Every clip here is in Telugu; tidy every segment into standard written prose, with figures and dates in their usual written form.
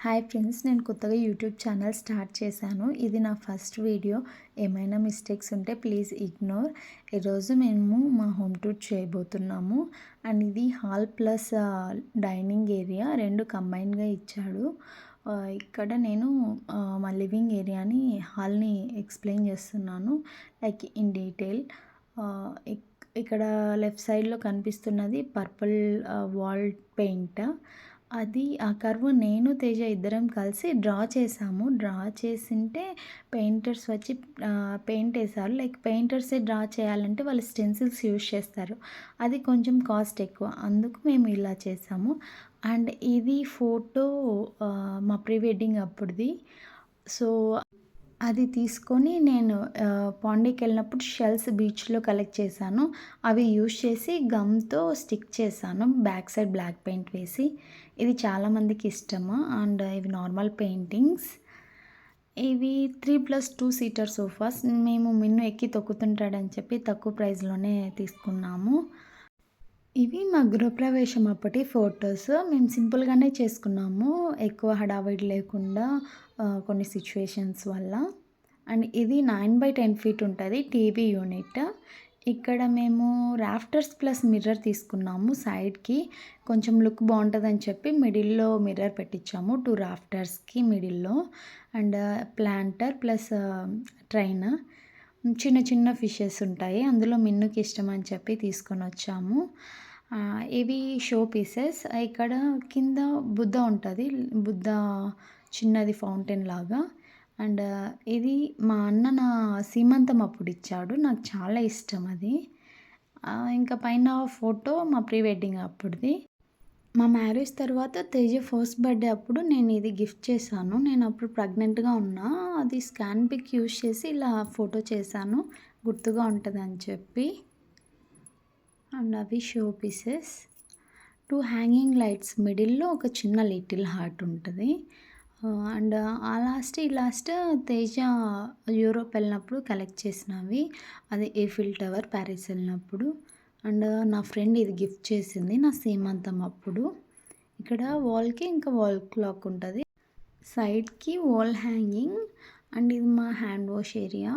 హాయ్ ఫ్రెండ్స్, నేను కొత్తగా యూట్యూబ్ ఛానల్ స్టార్ట్ చేశాను. ఇది నా ఫస్ట్ వీడియో. ఏమైనా మిస్టేక్స్ ఉంటే ప్లీజ్ ఇగ్నోర్. ఈరోజు మేము మా హోమ్ టూర్ చేయబోతున్నాము. అండ్ ఇది హాల్ ప్లస్ డైనింగ్ ఏరియా రెండు కంబైన్గా ఇచ్చాడు. ఇక్కడ నేను మా లివింగ్ ఏరియాని హాల్ని ఎక్స్ప్లెయిన్ చేస్తున్నాను లైక్ ఇన్ డీటెయిల్. ఇక్కడ లెఫ్ట్ సైడ్లో కనిపిస్తున్నది పర్పుల్ వాల్ పెయింట్. అది ఆ కర్వ్ నేను తేజ ఇద్దరం కలిసి డ్రా చేసాము. డ్రా చేసింటే పెయింటర్స్ వచ్చి పెయింట్ వేశారు. లైక్ పెయింటర్సే డ్రా చేయాలంటే వాళ్ళు స్టెన్సిల్స్ యూజ్ చేస్తారు. అది కొంచెం కాస్ట్ ఎక్కువ, అందుకు మేము ఇలా చేసాము. అండ్ ఇది ఫోటో మా ప్రీ వెడ్డింగ్ అప్పుడుది. సో అది తీసుకొని నేను పాండీకి వెళ్ళినప్పుడు షెల్స్ బీచ్లో కలెక్ట్ చేశాను. అవి యూజ్ చేసి గమ్తో స్టిక్ చేశాను, బ్యాక్ సైడ్ బ్లాక్ పెయింట్ వేసి. ఇది చాలామందికి ఇష్టము. అండ్ ఇవి నార్మల్ పెయింటింగ్స్. ఇవి 3+2 సీటర్ సోఫాస్. మేము మిన్ను ఎక్కి తొక్కుతుంటాడని చెప్పి తక్కువ ప్రైస్లోనే తీసుకున్నాము. ఇవి మా గృహప్రవేశం అప్పటి ఫొటోస్. మేము సింపుల్గానే చేసుకున్నాము, ఎక్కువ హడావిడి లేకుండా కొన్ని సిచ్యువేషన్స్ వల్ల. అండ్ ఇది 9x10 ఫీట్ ఉంటుంది టీవీ యూనిట్. ఇక్కడ మేము రాఫ్టర్స్ ప్లస్ మిర్రర్ తీసుకున్నాము సైడ్కి. కొంచెం లుక్ బాగుంటుందని చెప్పి మిడిల్లో మిర్రర్ పెట్టించాము 2 రాఫ్టర్స్కి మిడిల్లో. And planter plus train. చిన్న చిన్న ఫిషెస్ ఉంటాయి, అందులో మిన్నుకి ఇష్టం అని చెప్పి తీసుకొని వచ్చాము. ఇవి షో పీసెస్. ఇక్కడ కింద బుద్ధ ఉంటుంది, బుద్ధ చిన్నది ఫౌంటైన్ లాగా. అండ్ ఇది మా అన్న నా సీమంతం అప్పుడు ఇచ్చాడు, నాకు చాలా ఇష్టం అది. ఇంకా పైన ఫోటో మా ప్రీ వెడ్డింగ్ అప్పుడుది. మా మ్యారేజ్ తర్వాత తేజ ఫస్ట్ బర్త్డే అప్పుడు నేను ఇది గిఫ్ట్ చేశాను. నేను అప్పుడు ప్రెగ్నెంట్గా ఉన్నా. అది స్కాన్ పిక్ యూజ్ చేసి ఇలా ఫోటో చేశాను, గుర్తుగా ఉంటుందని చెప్పి. అండ్ అవి షో పీసెస్. 2 హ్యాంగింగ్ లైట్స్, మిడిల్లో ఒక చిన్న లిటిల్ హార్ట్ ఉంటుంది. అండ్ ఆ లాస్ట్ తేజ యూరోప్ వెళ్ళినప్పుడు కలెక్ట్ చేసినవి. అది ఏఫిల్ టవర్ ప్యారిస్ వెళ్ళినప్పుడు. అండ్ నా ఫ్రెండ్ ఇది గిఫ్ట్ చేసింది నా సీమంతం అప్పుడు. ఇక్కడ వాల్కి ఇంకా వాల్ క్లాక్ ఉంటుంది, సైడ్కి వాల్ హ్యాంగింగ్. అండ్ ఇది మా హ్యాండ్ వాష్ ఏరియా.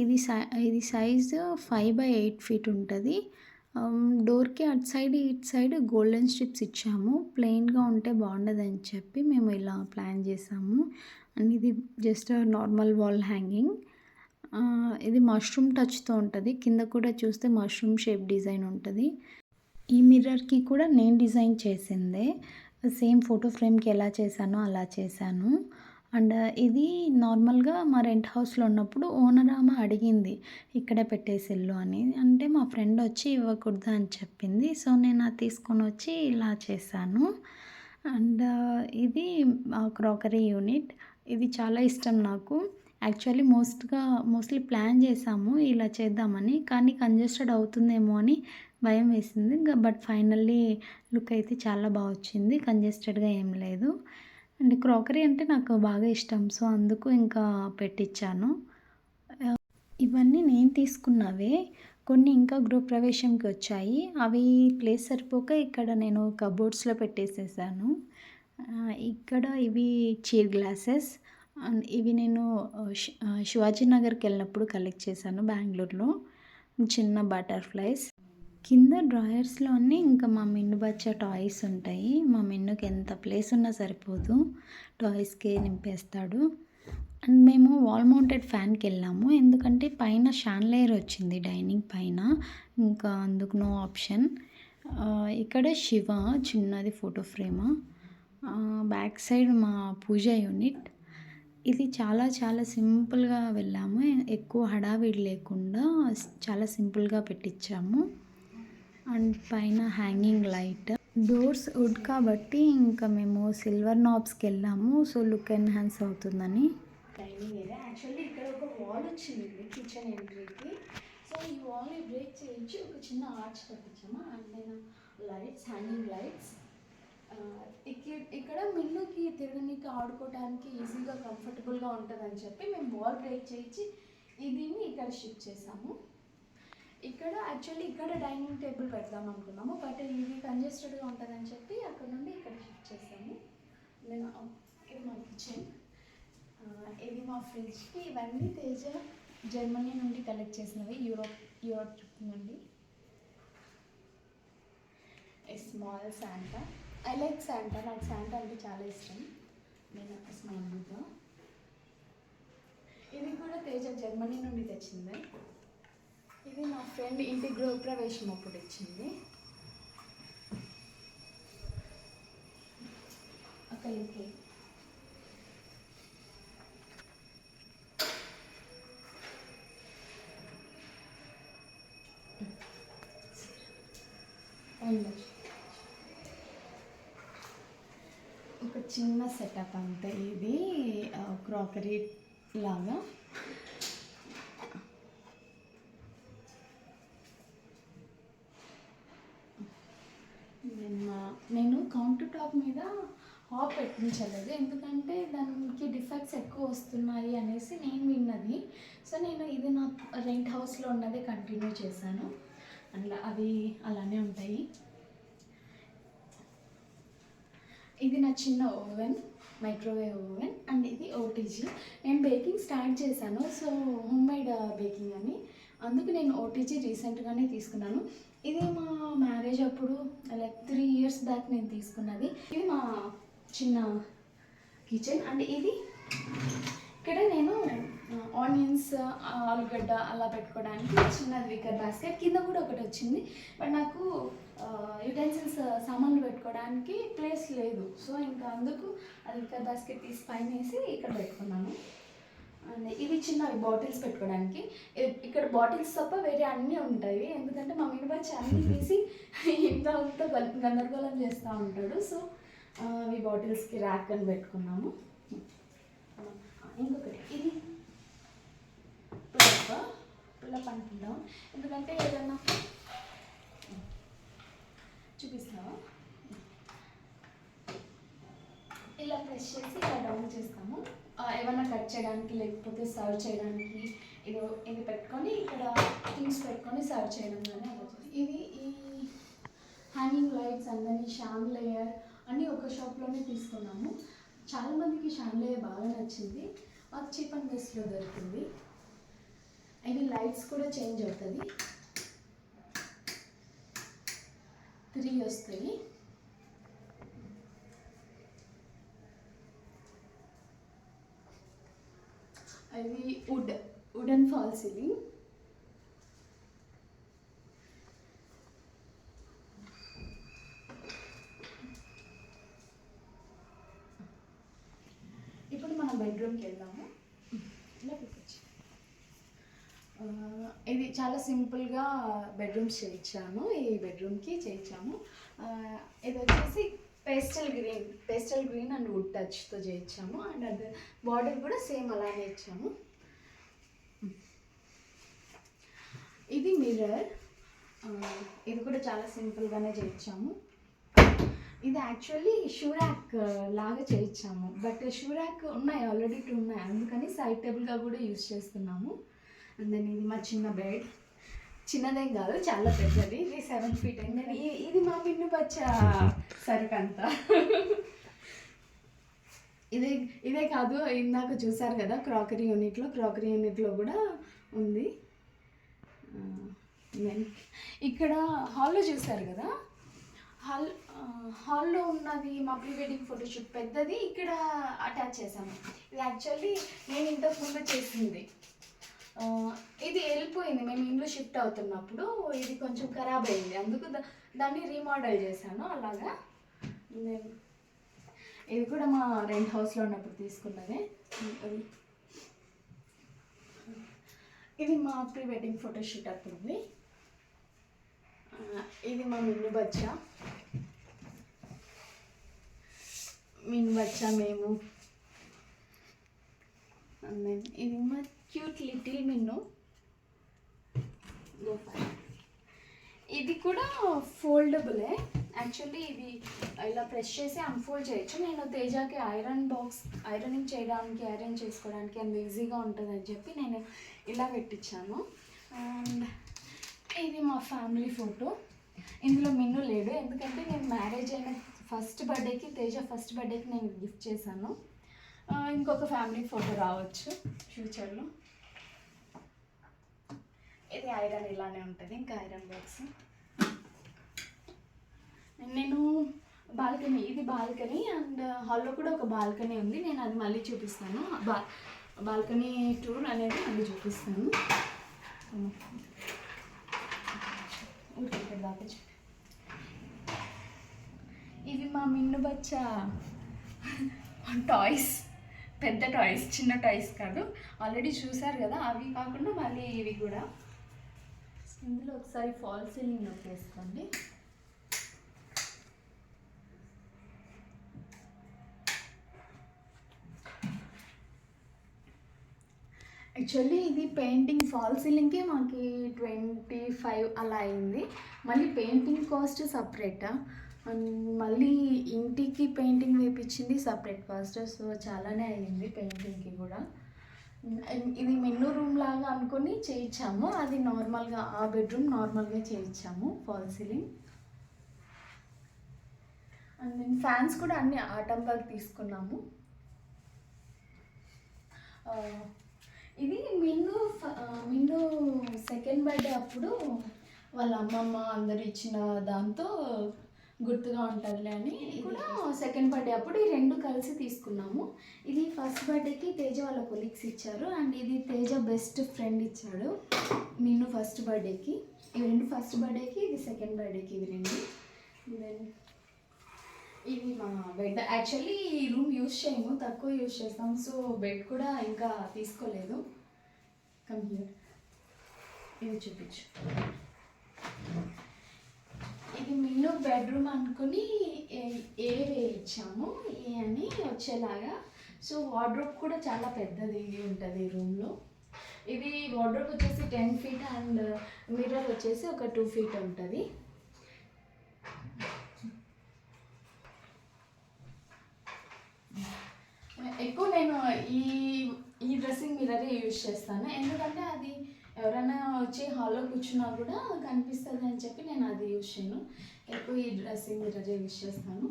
ఇది సైజు 5x8 ఫీట్ ఉంటుంది. డోర్కి అటు సైడ్ ఇటు సైడ్ గోల్డెన్ స్ట్రిప్స్ ఇచ్చాము, ప్లెయిన్గా ఉంటే బాగుండదని చెప్పి మేము ఇలా ప్లాన్ చేసాము. అండ్ ఇది జస్ట్ నార్మల్ వాల్ హ్యాంగింగ్. ఇది మష్రూమ్ టచ్తో ఉంటుంది, కింద కూడా చూస్తే మష్రూమ్ షేప్ డిజైన్ ఉంటుంది. ఈ మిర్రర్కి కూడా నేను డిజైన్ చేసిందే, సేమ్ ఫోటో ఫ్రేమ్కి ఎలా చేశానో అలా చేశాను. అండ్ ఇది నార్మల్గా మా రెంట్ హౌస్లో ఉన్నప్పుడు ఓనర్ ఆమె అడిగింది ఇక్కడే పెట్టేసిల్లు అని. అంటే మా ఫ్రెండ్ వచ్చి ఇవ్వకూడదు అని చెప్పింది. సో నేను అది తీసుకొని వచ్చి ఇలా చేశాను. అండ్ ఇది క్రాకరీ యూనిట్. ఇది చాలా ఇష్టం నాకు. యాక్చువల్లీ మోస్ట్లీ ప్లాన్ చేసాము ఇలా చేద్దామని, కానీ కంజెస్టెడ్ అవుతుందేమో అని భయం వేసింది. బట్ ఫైనల్లీ లుక్ అయితే చాలా బాగా వచ్చింది, కంజెస్టెడ్గా ఏం లేదు. అండ్ క్రాకరీ అంటే నాకు బాగా ఇష్టం, సో అందుకు ఇంకా పెట్టించాను. ఇవన్నీ నేను తీసుకున్నవే, కొన్ని ఇంకా గృహప్రవేశంకి వచ్చాయి. అవి ప్లేస్ సరిపోక ఇక్కడ నేను కబోర్డ్స్లో పెట్టేసేసాను. ఇక్కడ ఇవి చీర్ గ్లాసెస్. అండ్ ఇవి నేను శివాజీ నగర్కి వెళ్ళినప్పుడు కలెక్ట్ చేశాను బెంగళూరులో. చిన్న బటర్ఫ్లైస్. కింద డ్రాయర్స్లో అన్నీ ఇంకా మా మిన్ను బచ్చా టాయ్స్ ఉంటాయి. మా మిన్నుకి ఎంత ప్లేస్ ఉన్నా సరిపోదు, టాయ్స్కే నింపేస్తాడు. అండ్ మేము వాల్ మౌంటెడ్ ఫ్యాన్కి వెళ్ళాము, ఎందుకంటే పైన షాన్లేయర్ వచ్చింది డైనింగ్ పైన, ఇంకా అందుకు నో ఆప్షన్. ఇక్కడ శివ చిన్నది ఫోటో ఫ్రేమ్. బ్యాక్ సైడ్ మా పూజ యూనిట్. ఇది చాలా చాలా సింపుల్గా వెళ్ళాము, ఎక్కువ హడావిడి లేకుండా చాలా సింపుల్గా పెట్టించాము. అండ్ పైన హ్యాంగింగ్ లైట్. డోర్స్ వుడ్ కాబట్టి ఇంకా మేము సిల్వర్ నాబ్స్కి వెళ్ళాము, సో లుక్ ఎన్హాన్స్ అవుతుందని. Dining area. యాక్చువల్లీ ఇక్కడ ఒక వాల్ వచ్చింది కిచెన్ ఎంట్రీకి, సో ఈ వాల్ని బ్రేక్ చేయించి ఒక చిన్న ఆర్చ్ కట్టించాము. అండ్ నేను లైట్స్, హ్యాంగింగ్ లైట్స్. ఇక్కడ మిన్నుకి తిరగనీకి ఆడుకోవడానికి ఈజీగా కంఫర్టబుల్గా ఉంటుందని చెప్పి మేము వాల్ బ్రేక్ చేయించి దీన్ని ఇక్కడ షిఫ్ట్ చేసాము. ఇక్కడ యాక్చువల్లీ ఇక్కడ డైనింగ్ టేబుల్ పెడదాం అనుకున్నాము, బట్ ఇది కంజెస్టెడ్గా ఉంటుందని చెప్పి అక్కడ నుండి ఇక్కడ షిఫ్ట్ చేసాము. నేను ఇది కిచెన్. ఇది మా ఫ్రిడ్జ్కి. ఇవన్నీ తేజ జర్మనీ నుండి కలెక్ట్ చేసినవి, యూరోప్ ట్రిప్ నుండి. Small Santa. I like Santa, నాకు శాంటా అంటే చాలా ఇష్టం. నేను స్మాల్ బుద్ధ. ఇది కూడా తేజ జర్మనీ నుండి తెచ్చింది. ఇది మా ఫ్రెండ్ ఇంటి గృహప్రవేశం అప్పుడు ఇచ్చింది. ఒకరికి ఒక చిన్న సెటప్ అంతే. ఇది క్రాకరీ లాగా. నేను కౌంటర్ టాప్ మీద హాప్ పెట్టించలేదు, ఎందుకంటే దానికి డిఫెక్ట్స్ ఎక్కువ వస్తున్నాయి అనేసి నేను విన్నది. సో నేను ఇది నా రెంట్ హౌస్లో ఉన్నదే కంటిన్యూ చేశాను. అట్లా అవి అలానే ఉంటాయి. ఇది నా చిన్న ఓవెన్, మైక్రోవేవ్ ఓవెన్. అండ్ ఇది ఓటీజీ. నేను బేకింగ్ స్టార్ట్ చేశాను, సో హోమ్ మేడ్ బేకింగ్ అని, అందుకు నేను ఓటీజీ రీసెంట్గానే తీసుకున్నాను. ఇది మా మ్యారేజ్ అప్పుడు లైక్ 3 years బ్యాక్ నేను తీసుకున్నది. ఇది మా చిన్న కిచెన్. అండ్ ఇది ఇక్కడ నేను ఆనియన్స్, ఆలుగడ్డ అలా పెట్టుకోవడానికి చిన్నది వికర్ బాస్కెట్. కింద కూడా ఒకటి వచ్చింది, బట్ నాకు యుటెన్సిల్స్ సామాన్లు పెట్టుకోవడానికి ప్లేస్ లేదు. సో ఇంకా అందుకు అది వికర్ బాస్కెట్ తీసి పైన వేసి ఇక్కడ పెట్టుకున్నాను. అండ్ ఇవి చిన్నవి బాటిల్స్ పెట్టుకోవడానికి. ఇక్కడ బాటిల్స్ తప్ప వేరే అన్నీ ఉంటాయి, ఎందుకంటే మా మినీ బచ్చి అన్నీ తీసి ఇంత గందరగోళం చేస్తూ ఉంటాడు. సో అవి బాటిల్స్కి ర్యాక్ అని పెట్టుకున్నాము. ఇంకొకటి ఇది పుల్లప్ అనుకుంటాం, ఎందుకంటే ఏదన్నా చూపిస్తావా, ఇలా ప్రెస్ చేసి ఇలా డౌన్ చేస్తాము. ఏమన్నా కట్ చేయడానికి లేకపోతే సర్వ్ చేయడానికి ఇది పెట్టుకొని ఇక్కడ థింగ్స్ పెట్టుకొని సర్వ్ చేయడం కానీ అలా చేస్తాం. ఇది ఈ హ్యాంగింగ్ లైట్స్ అందరినీ షాండ్లియర్ అన్నీ ఒక షాప్లోనే తీసుకున్నాము. చాలామందికి షాండ్లియర్ బాగా నచ్చింది, మాకు చీప్ అండ్ బెస్ట్లో దొరికింది. ఇవి లైట్స్ కూడా చేంజ్ అవుతుంది, 3 వస్తాయి. అవి వుడెన్ ఫాల్ సీలింగ్. ఇప్పుడు మనం బెడ్రూమ్కి వెళ్దాము. ఇలా కూర్చోచ్చు. ఇది చాలా సింపుల్గా బెడ్రూమ్స్ చేయించాను, ఈ బెడ్రూమ్కి చేయించాము. ఇది వచ్చేసి పేస్టల్ గ్రీన్ అండ్ వుడ్ టచ్తో చేయించాము. అండ్ అది బార్డర్ కూడా సేమ్ అలానే ఇచ్చాము. ఇది మిర్రర్, ఇది కూడా చాలా సింపుల్గానే చేయించాము. ఇది యాక్చువల్లీ షూ ర్యాక్ లాగా చేయించాము, బట్ షూ ర్యాక్ ఉన్నాయి, ఆల్రెడీ 2 ఉన్నాయి, అందుకని సైడ్ టేబుల్గా కూడా యూజ్ చేస్తున్నాము. అండ్ దెన్ ఇది మా చిన్న బెడ్, చిన్నదేం కాదు చాలా పెద్దది, ఇది 7 feet. అండ్ దెన్ ఇది మా పిన్ను బచ్చ సరికంతా. ఇదే కాదు, ఇందాక చూసారు కదా క్రాకరీ యూనిట్లో కూడా ఉంది. దెన్ ఇక్కడ హాల్లో చూసారు కదా, హాల్లో ఉన్నది మా ప్రీ వెడ్డింగ్ ఫోటోషూట్ పెద్దది ఇక్కడ అటాచ్ చేసాము. ఇది యాక్చువల్లీ నేను ఇంతకు ముందు చేసింది, ఇది వెళ్ళిపోయింది. మేము ఇంట్లో షిఫ్ట్ అవుతున్నప్పుడు ఇది కొంచెం ఖరాబ్ అయింది, అందుకు దాన్ని రీమోడల్ చేశాను. అలాగా ఇది కూడా మా రెంట్ హౌస్లో ఉన్నప్పుడు తీసుకున్నదే. ఇది మా ప్రీ వెడ్డింగ్ ఫోటోషూట్ అప్పుడు. ఇది మా మిన్ను బచ్చా మేము. ఇది మా క్యూట్ లిటిల్ మిన్ను. ఇది కూడా ఫోల్డబులే యాక్చువల్లీ, ఇది ఇలా ప్రెస్ చేసి అన్ఫోల్డ్ చేయొచ్చు. నేను తేజాకి ఐరనింగ్ చేయడానికి, ఐరన్ చేసుకోవడానికి అంత ఈజీగా ఉంటుంది అని చెప్పి నేను ఇలా పెట్టించాను. అండ్ ఇది మా ఫ్యామిలీ ఫోటో. ఇందులో మిన్ను లేడు, ఎందుకంటే నేను మ్యారేజ్ అయిన తేజ ఫస్ట్ బర్త్డేకి నేను గిఫ్ట్ చేశాను. ఇంకొక ఫ్యామిలీ ఫోటో రావచ్చు ఫ్యూచర్లో. ఇది ఐరన్ ఇలానే ఉంటుంది, ఇంకా ఐరన్ బాక్స్. నేను బాల్కనీ, ఇది బాల్కనీ అండ్ హాల్లో కూడా ఒక బాల్కనీ ఉంది. నేను అది మళ్ళీ చూపిస్తాను. బాల్కనీ టూర్ అనేది మళ్ళీ చూపిస్తాను. ఇక్కడ దాకా ఇవి మా మిన్ను బచ్చా టాయ్స్, పెద్ద టాయ్స్, చిన్న టాయ్స్ కాదు. ఆల్రెడీ చూసారు కదా, అవి కాకుండా మళ్ళీ ఇవి కూడా. ఇందులో ఒకసారి ఫాల్ సీలింగ్ నొక్కేసుకోండి. యాక్చువల్లీ ఇది పెయింటింగ్ ఫాల్ సీలింగ్కే మాకు 25 అలా అయింది. మళ్ళీ పెయింటింగ్ కాస్ట్ సపరేటా, మళ్ళీ ఇంటికి పెయింటింగ్ వేయించింది సపరేట్ కాస్ట్. సో చాలానే అయ్యింది పెయింటింగ్కి కూడా. ఇది మెనూ రూమ్ లాగా అనుకొని చేయించాము. అది నార్మల్గా ఆ బెడ్రూమ్ నార్మల్గా చేయించాము fall ceiling. And then fans కూడా అన్ని ఆటంబాగ్ తీసుకున్నాము. ఇది మిన్ను సెకండ్ బర్త్డే అప్పుడు వాళ్ళ అమ్మమ్మ అందరు ఇచ్చిన దాంతో గుర్తుగా ఉంటుందిలే అని కూడా సెకండ్ బర్త్డే అప్పుడు ఈ రెండు కలిసి తీసుకున్నాము. ఇది ఫస్ట్ బర్త్డేకి తేజ వాళ్ళ కొలీగ్స్ ఇచ్చారు అండ్ ఇది తేజ బెస్ట్ ఫ్రెండ్ ఇచ్చాడు మిన్ను ఫస్ట్ బర్త్డేకి. ఇవి రెండు ఫస్ట్ బర్త్డేకి, ఇది సెకండ్ బర్త్డేకి, ఇవి రెండు. దెన్ ఇది మా బెడ్. యాక్చువల్లీ ఈ రూమ్ యూజ్ చేయము, తక్కువ యూజ్ చేస్తాం. సో బెడ్ కూడా ఇంకా తీసుకోలేదు. కంప్లీట్ ఇది చూపించు. ఇది మిన్ను బెడ్రూమ్ అనుకుని ఏ వేయించాము ఏ అని వచ్చేలాగా. సో వార్డ్రోబ్ కూడా చాలా పెద్దది ఉంటుంది ఈ రూమ్లో. ఇది వార్డ్రోబ్ వచ్చేసి 10 feet అండ్ మిర్రర్ వచ్చేసి ఒక 2 feet ఉంటుంది. ఎక్కువ నేను ఈ డ్రెస్సింగ్ మిర్రరే యూజ్ చేస్తాను, ఎందుకంటే అది ఎవరైనా వచ్చి హాల్లో కూర్చున్నా కూడా కనిపిస్తుంది అని చెప్పి నేను అది యూజ్ చేయను. ఎక్కువ ఈ డ్రెస్సింగ్ మిర్రరే యూజ్ చేస్తాను.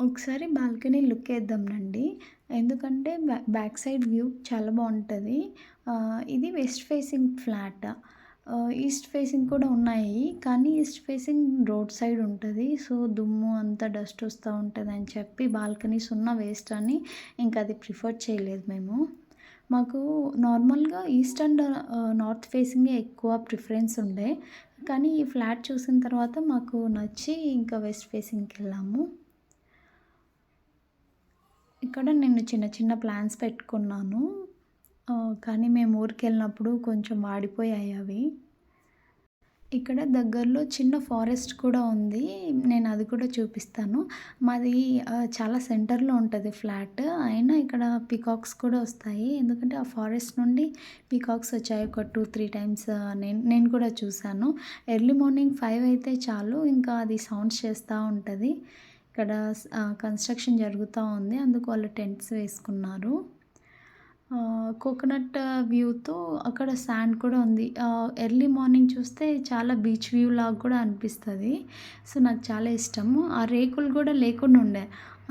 ఒకసారి బాల్కనీ లుక్ వేద్దాంనండి, ఎందుకంటే బ్యాక్ సైడ్ వ్యూ చాలా బాగుంటుంది. ఇది west facing flat. East facing కూడా ఉన్నాయి, కానీ ఈస్ట్ ఫేసింగ్ రోడ్ సైడ్ ఉంటుంది. సో దుమ్ము అంతా డస్ట్ వస్తూ ఉంటుంది అని చెప్పి బాల్కనీస్ ఉన్న వేస్ట్ అని ఇంకా అది ప్రిఫర్ చేయలేదు మేము. మాకు నార్మల్గా ఈస్ట్ అండ్ నార్త్ ఫేసింగే ఎక్కువ ప్రిఫరెన్స్ ఉండే, కానీ ఈ ఫ్లాట్ చూసిన తర్వాత మాకు నచ్చి ఇంకా వెస్ట్ ఫేసింగ్కి వెళ్ళాము. ఇక్కడ నేను చిన్న చిన్న ప్లాన్స్ పెట్టుకున్నాను, కానీ మేము ఊరికి వెళ్ళినప్పుడు కొంచెం వాడిపోయాయి అవి. ఇక్కడ దగ్గరలో చిన్న ఫారెస్ట్ కూడా ఉంది, నేను అది కూడా చూపిస్తాను. మాది చాలా సెంటర్లో ఉంటుంది ఫ్లాట్, అయినా ఇక్కడ పీకాక్స్ కూడా వస్తాయి. ఎందుకంటే ఆ ఫారెస్ట్ నుండి పీకాక్స్ వచ్చాయి ఒక 2-3 times. నేను కూడా చూశాను. ఎర్లీ మార్నింగ్ 5 అయితే చాలు, ఇంకా అది సౌండ్స్ చేస్తూ ఉంటుంది. ఇక్కడ కన్స్ట్రక్షన్ జరుగుతూ ఉంది, అందుకు వాళ్ళు టెంట్స్ వేసుకున్నారు. కోకోనట్ వ్యూతో అక్కడ శాండ్ కూడా ఉంది. ఎర్లీ మార్నింగ్ చూస్తే చాలా బీచ్ వ్యూ లాగా కూడా అనిపిస్తుంది. సో నాకు చాలా ఇష్టము. ఆ రేకులు కూడా లేకుండా ఉండే,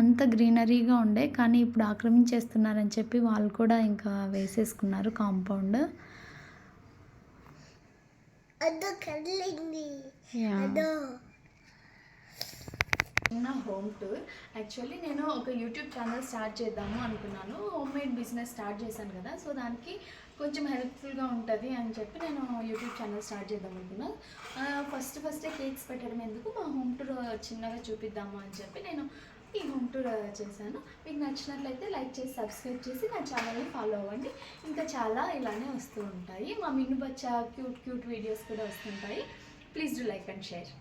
అంత గ్రీనరీగా ఉండే, కానీ ఇప్పుడు ఆక్రమించేస్తున్నారని చెప్పి వాళ్ళు కూడా ఇంకా వేసేసుకున్నారు కాంపౌండ్. నా హోమ్ టూర్. యాక్చువల్లీ నేను ఒక యూట్యూబ్ ఛానల్ స్టార్ట్ చేద్దాము అనుకున్నాను. హోమ్ మేడ్ బిజినెస్ స్టార్ట్ చేశాను కదా, సో దానికి కొంచెం హెల్ప్ఫుల్గా ఉంటుంది అని చెప్పి నేను యూట్యూబ్ ఛానల్ స్టార్ట్ చేద్దాం అనుకున్నాను. ఫస్టే కేక్స్ పెట్టడం ఎందుకు, మా హోమ్ టూర్ చిన్నగా చూపిద్దాము అని చెప్పి నేను ఈ హోమ్ టూర్ చేశాను. మీకు నచ్చినట్లయితే లైక్ చేసి సబ్స్క్రైబ్ చేసి నా ఛానల్ని ఫాలో అవ్వండి. ఇంకా చాలా ఇలానే వస్తూ ఉంటాయి. మా మిన్ను బచ్చా క్యూట్ వీడియోస్ కూడా వస్తుంటాయి. Please do like and share.